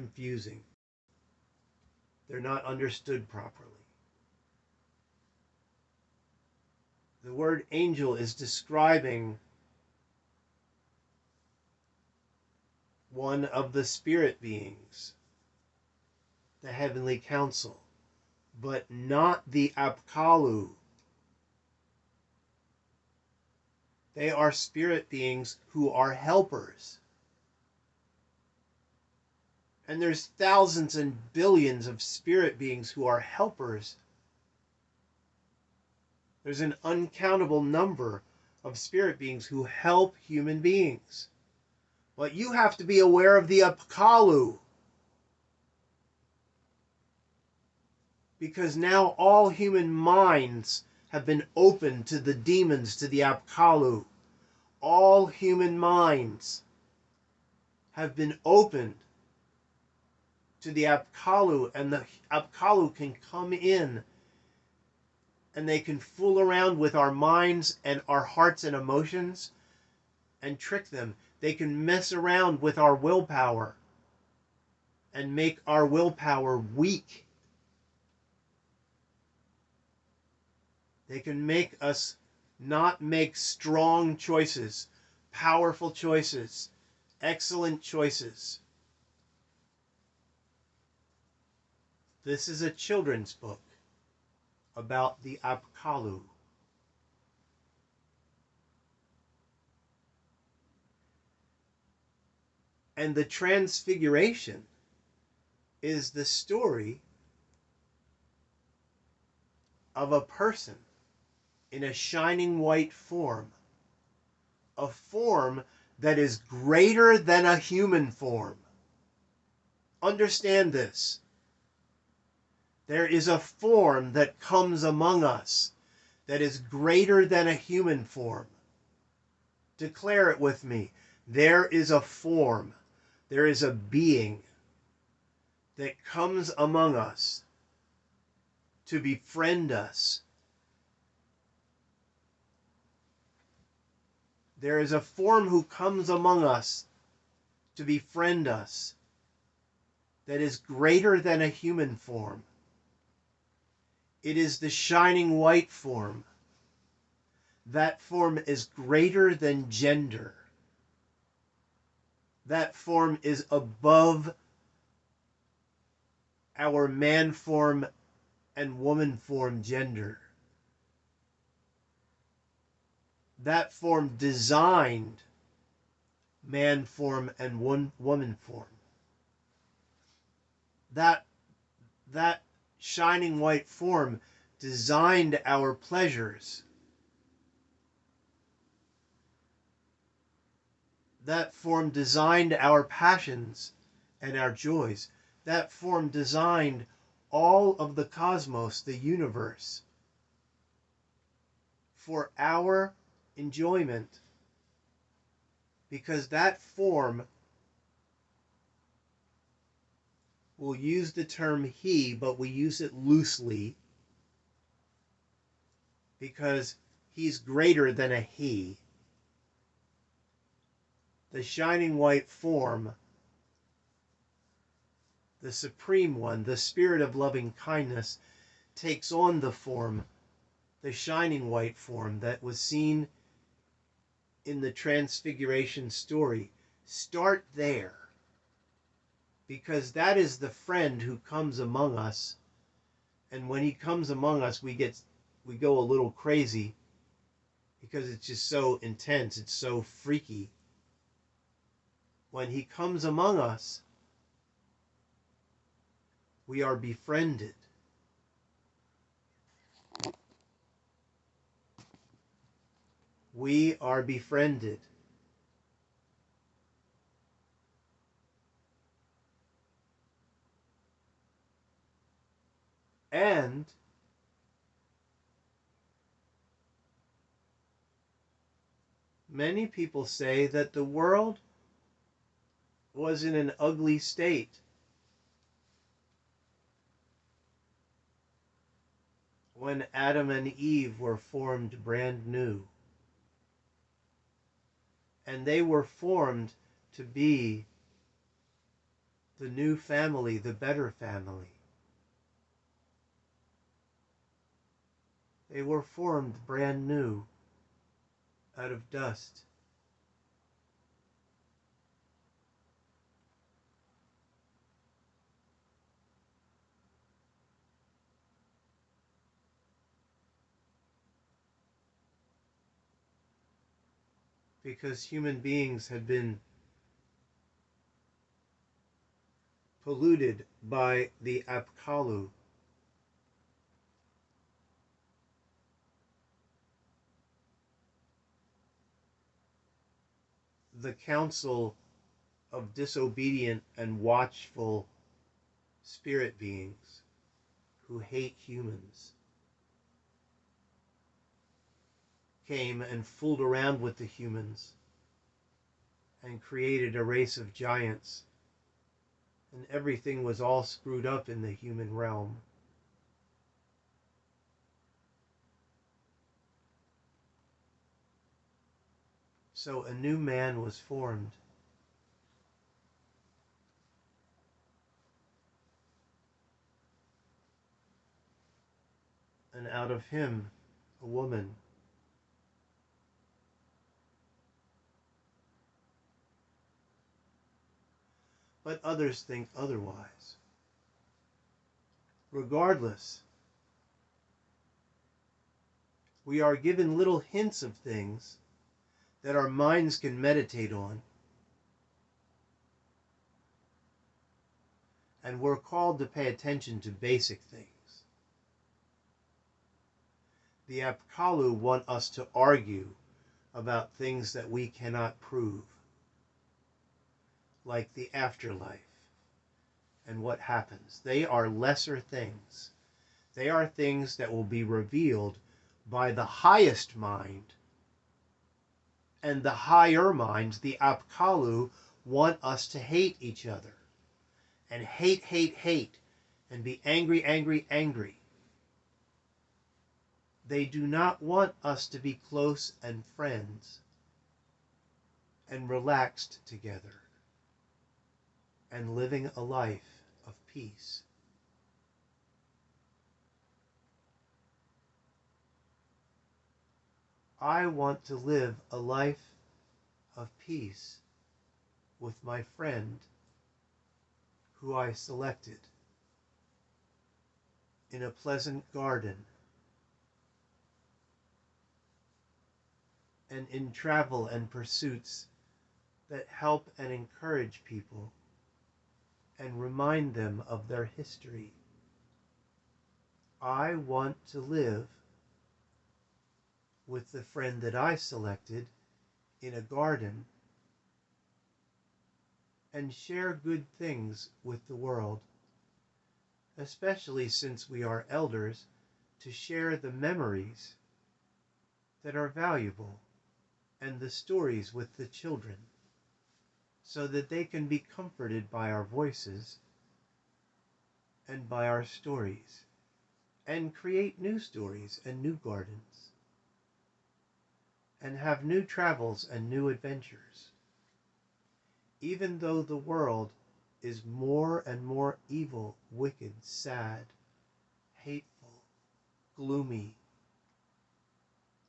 confusing. They're not understood properly. The word angel is describing one of the spirit beings, the heavenly council, but not the Apkallu. They are spirit beings who are helpers. And there's thousands and billions of spirit beings who are helpers. There's an uncountable number of spirit beings who help human beings. But you have to be aware of the Apkallu. Because now all human minds have been opened to the demons, to the Apkallu. All human minds have been opened to the Apkallu, and the Apkallu can come in and they can fool around with our minds and our hearts and emotions and trick them. They can mess around with our willpower and make our willpower weak. They can make us not make strong choices, powerful choices, excellent choices. This is a children's book about the Apkallu. And the Transfiguration is the story of a person in a shining white form, a form that is greater than a human form. Understand this. There is a form that comes among us that is greater than a human form. Declare it with me. There is a form, there is a being that comes among us to befriend us. There is a form who comes among us to befriend us that is greater than a human form. It is the shining white form. That form is greater than gender. That form is above our man form and woman form gender. That form designed man form and woman form. That shining white form designed our pleasures. That form designed our passions and our joys. That form designed all of the cosmos, the universe, for our enjoyment. Because that form, we'll use the term he, but we use it loosely because he's greater than a he. The shining white form, the supreme one, the spirit of loving kindness, takes on the form, the shining white form that was seen in the Transfiguration story. Start there, because that is the friend who comes among us, and when he comes among us, we go a little crazy because it's just so intense, it's so freaky. When he comes among us, we are befriended. We are befriended. And many people say that the world was in an ugly state when Adam and Eve were formed brand new. And they were formed to be the new family, the better family. They were formed brand new out of dust. Because human beings had been polluted by the Apkallu. The council of disobedient and watchful spirit beings who hate humans came and fooled around with the humans and created a race of giants, and everything was all screwed up in the human realm. So a new man was formed. And out of him, a woman. But others think otherwise. Regardless, we are given little hints of things that our minds can meditate on. And we're called to pay attention to basic things. The Apkallu want us to argue about things that we cannot prove, like the afterlife and what happens. They are lesser things. They are things that will be revealed by the highest mind. And the higher minds, the Apkallu, want us to hate each other. And hate, hate, hate. And be angry, angry, angry. They do not want us to be close and friends and relaxed together and living a life of peace. I want to live a life of peace with my friend who I selected in a pleasant garden and in travel and pursuits that help and encourage people and remind them of their history. I want to live with the friend that I selected in a garden and share good things with the world, especially since we are elders, to share the memories that are valuable and the stories with the children, so that they can be comforted by our voices and by our stories, and create new stories and new gardens, and have new travels and new adventures. Even though the world is more and more evil, wicked, sad, hateful, gloomy,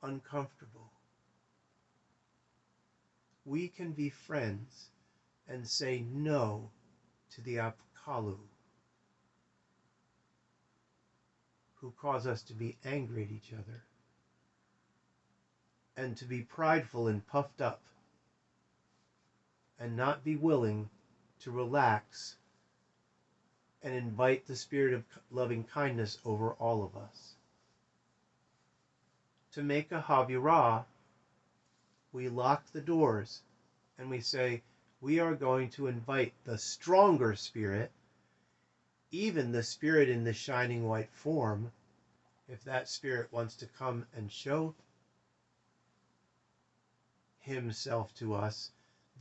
uncomfortable, we can be friends and say no to the Apkallu, who cause us to be angry at each other and to be prideful and puffed up and not be willing to relax and invite the spirit of loving kindness over all of us. To make a Havirah, we lock the doors and we say, we are going to invite the stronger spirit, even the spirit in the shining white form, if that spirit wants to come and show himself to us,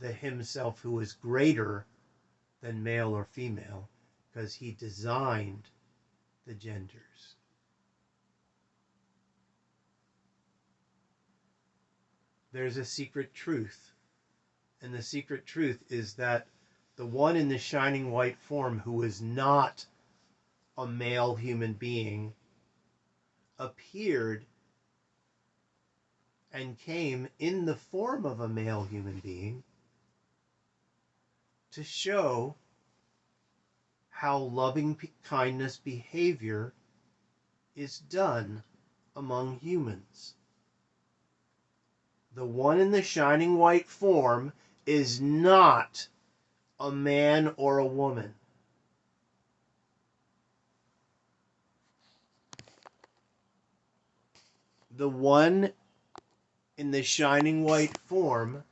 the himself who is greater than male or female, because he designed the genders. There's a secret truth, and the secret truth is that the one in the shining white form who was not a male human being, appeared and came in the form of a male human being to show how loving kindness behavior is done among humans. The one in the shining white form is not a man or a woman. The one in the shining white form